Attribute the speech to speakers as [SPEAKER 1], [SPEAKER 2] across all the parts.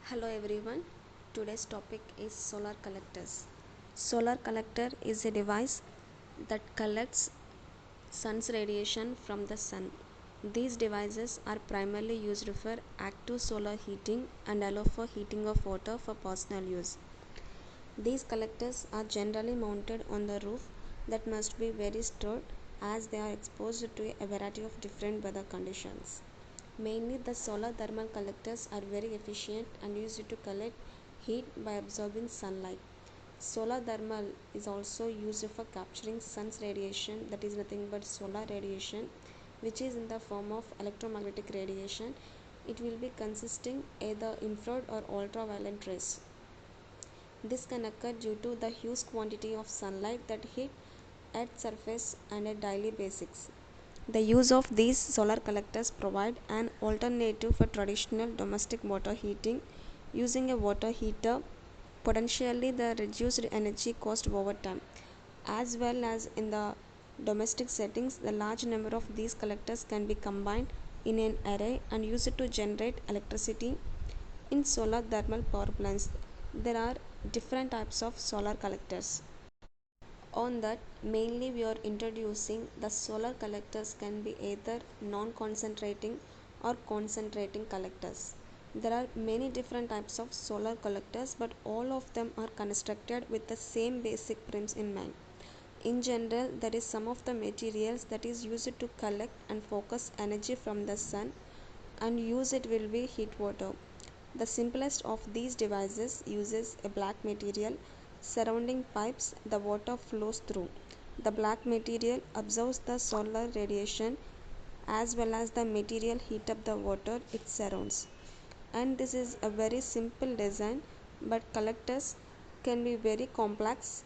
[SPEAKER 1] Hello everyone. Today's topic is solar collectors. Solar collector is a device that collects sun's radiation from the sun. These devices are primarily used for active solar heating and allow for heating of water for personal use. These collectors are generally mounted on the roof that must be very sturdy as they are exposed to a variety of different weather conditions. Mainly, the solar thermal collectors are very efficient and used to collect heat by absorbing sunlight. Solar thermal is also used for capturing sun's radiation, that is nothing but solar radiation, which is in the form of electromagnetic radiation. It will be consisting either infrared or ultraviolet rays. This can occur due to the huge quantity of sunlight that hit Earth's surface on a daily basis. The use of these solar collectors provide an alternative for traditional domestic water heating using a water heater, potentially the reduced energy cost over time. As well as in the domestic settings, the large number of these collectors can be combined in an array and used to generate electricity in solar thermal power plants. There are different types of solar collectors. On that, mainly we are introducing the solar collectors can be either non-concentrating or concentrating collectors. There are many different types of solar collectors, but all of them are constructed with the same basic premise in mind. In general, there is some of the materials that is used to collect and focus energy from the sun, and use it will be heat water. The simplest of these devices uses a black material surrounding pipes the water flows through. The black material absorbs the solar radiation as well as the material heat up the water it surrounds. And this is a very simple design, but collectors can be very complex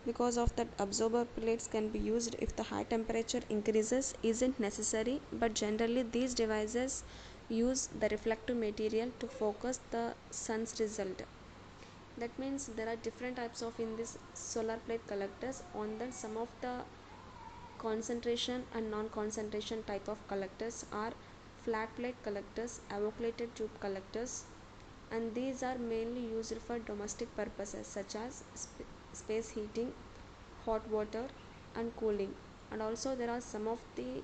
[SPEAKER 1] because of that. Absorber plates can be used if the high temperature increases isn't necessary, but generally these devices use the reflective material to focus the sun's result. That means there are different types of in this solar plate collectors. On that, some of the concentration and non-concentration type of collectors are flat plate collectors, avoculated tube collectors, and these are mainly used for domestic purposes such as space heating, hot water and cooling. And also there are some of the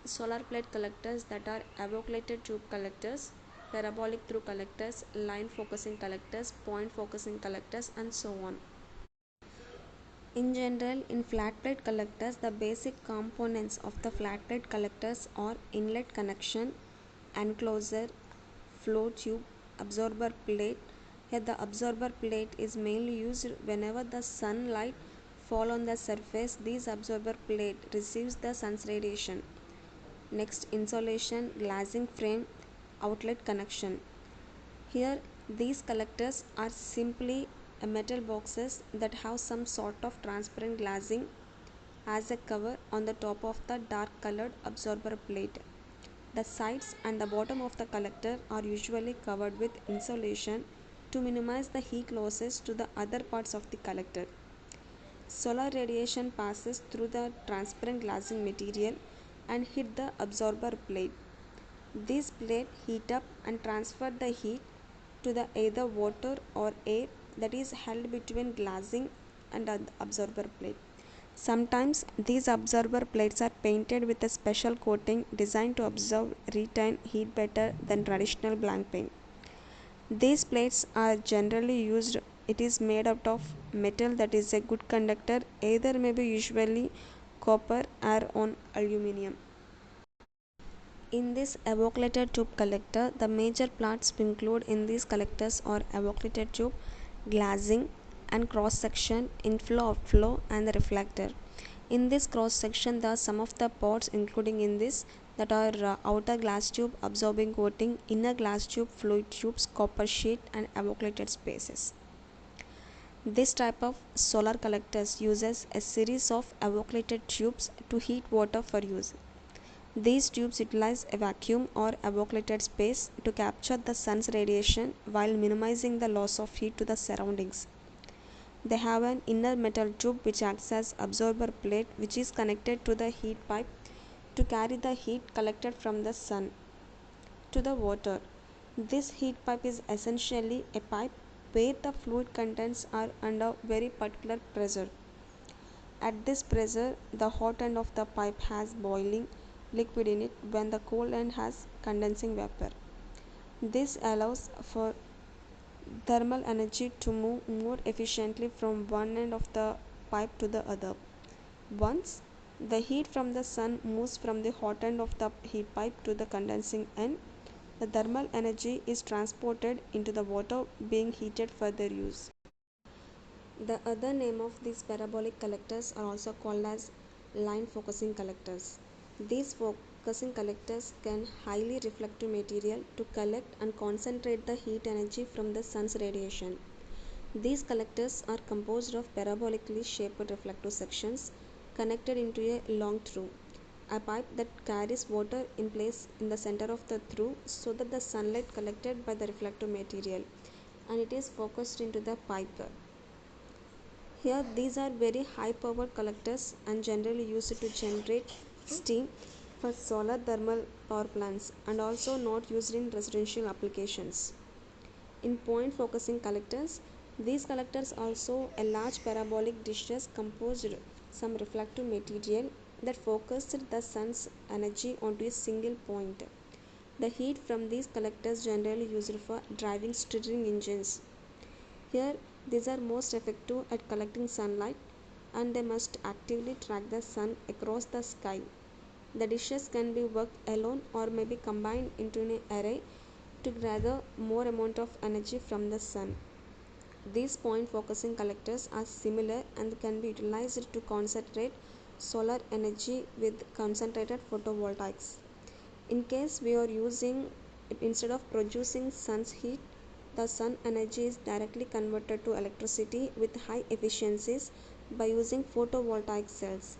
[SPEAKER 1] solar plate collectors that are avoculated tube collectors, parabolic through collectors, line focusing collectors, point focusing collectors, and so on. In general, in flat plate collectors, the basic components of the flat plate collectors are inlet connection, enclosure, flow tube, absorber plate. Here the absorber plate is mainly used whenever the sunlight fall on the surface. This absorber plate receives the sun's radiation. Next, insulation, glazing frame, outlet connection. Here these collectors are simply metal boxes that have some sort of transparent glazing as a cover on the top of the dark colored absorber plate. The sides and the bottom of the collector are usually covered with insulation to minimize the heat losses to the other parts of the collector. Solar radiation passes through the transparent glazing material and hit the absorber plate. This plate heat up and transfer the heat to the either water or air that is held between glazing and the absorber plate. Sometimes these absorber plates are painted with a special coating designed to absorb retain heat better than traditional blank paint. These plates are generally used. It is made out of metal that is a good conductor, either maybe usually copper or on aluminium. In this avoculated tube collector, the major parts include in these collectors are avoculated tube, glazing and cross section, inflow, outflow and the reflector. In this cross section, the some of the parts including in this that are outer glass tube, absorbing coating, inner glass tube, fluid tubes, copper sheet and avoculated spaces. This type of solar collectors uses a series of avoculated tubes to heat water for use. These tubes utilize a vacuum or avoculated space to capture the sun's radiation while minimizing the loss of heat to the surroundings. They have an inner metal tube which acts as absorber plate, which is connected to the heat pipe to carry the heat collected from the sun to the water. This heat pipe is essentially a pipe where the fluid contents are under very particular pressure. At this pressure, the hot end of the pipe has boiling liquid in it when the cold end has condensing vapor. This allows for thermal energy to move more efficiently from one end of the pipe to the other. Once the heat from the sun moves from the hot end of the heat pipe to the condensing end, the thermal energy is transported into the water being heated for their use. The other name of these parabolic collectors are also called as line focusing collectors. These focusing collectors can highly reflective material to collect and concentrate the heat energy from the sun's radiation. These collectors are composed of parabolically shaped reflective sections connected into a long through, a pipe that carries water in place in the center of the through so that the sunlight collected by the reflective material and it is focused into the pipe. Here these are very high powered collectors and generally used to generate steam for solar thermal power plants and also not used in residential applications. In point focusing collectors, these collectors also a large parabolic dishes composed some reflective material that focused the sun's energy onto a single point. The heat from these collectors generally used for driving stirring engines. Here, these are most effective at collecting sunlight and they must actively track the sun across the sky. The dishes can be worked alone or may be combined into an array to gather more amount of energy from the sun. These point focusing collectors are similar and can be utilized to concentrate solar energy with concentrated photovoltaics. In case we are using instead of producing sun's heat, the sun energy is directly converted to electricity with high efficiencies by using photovoltaic cells.